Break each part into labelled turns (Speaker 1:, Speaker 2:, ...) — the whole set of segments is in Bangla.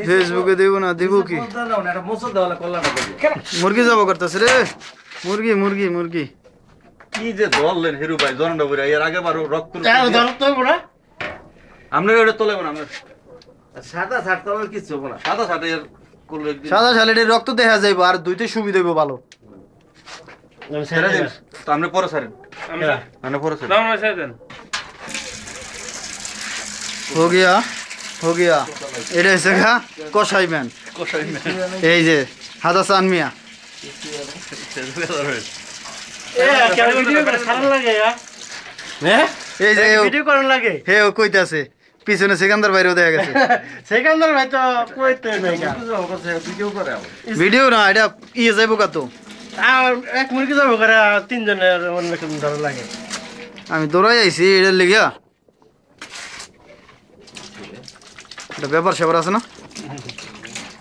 Speaker 1: ফেসবুকে দেব না দেব কি মুরগি যাব করতেছে রে মুরগি মুরগি মুরগি
Speaker 2: কি যে ধরলেন হিরু ভাই জনটা বইরা এর আগে বারো রক্ত আমরা ওটা তোলে না আমরা
Speaker 3: সাদা ছাড় তোলার কিছু হবে না
Speaker 2: সাদা সাদা এর করলে একদিন
Speaker 1: সাদা শালিটির রক্ত দেখা যাইবো আর দুইতে সুবিধা হইব ভালো
Speaker 2: ছেড়ে দিন তো আমরা পরে ছাড়েন আমরা পরে ছাড়েন
Speaker 4: দাও না ছেড়ে দেন
Speaker 1: हो गया এটা হচ্ছে গা কসাই ম্যান
Speaker 2: কষাই না
Speaker 1: এই যে হাদাসান মিয়া এই যে
Speaker 3: ভিডিও করার লাগে
Speaker 1: হে ও কইতাছে পিছনে সেকান্দার বাইরেও দেখা গেছে
Speaker 3: সেখানদার ভাই তো কইতে নাই
Speaker 2: ভিডিও করে
Speaker 1: ভিডিও না এটা ইয়ে যাইব কত
Speaker 3: আর এক মুরগি যাবো করে তিনজনের অন্য ধরা লাগে
Speaker 1: আমি দৌড়াই আইছি এটার লেগিয়া এটা ব্যাপার সেবার আছে না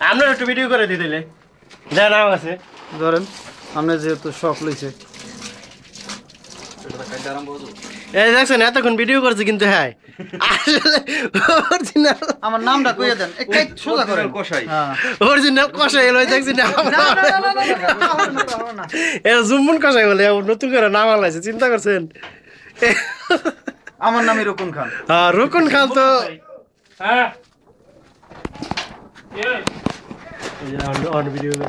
Speaker 3: আমরা একটু ভিডিও করে দিয়ে দিলে যা নাম আছে
Speaker 1: ধরেন আপনি যেহেতু শখ লইছে
Speaker 3: এই দেখছেন এতক্ষণ ভিডিও করছে কিন্তু হ্যাঁ আসলে অরিজিনাল
Speaker 1: আমার নামটা কইয়া দেন একটু সোজা করেন
Speaker 2: কষাই
Speaker 1: হ্যাঁ
Speaker 3: অরিজিনাল কষাই লই দেখছি না এ জুমুন কষাই বলে নতুন করে নাম আলাইছে চিন্তা করছেন
Speaker 1: আমার নামই রকুন খান
Speaker 3: হ্যাঁ রুকুন খান তো
Speaker 4: হ্যাঁ
Speaker 3: ভিডিও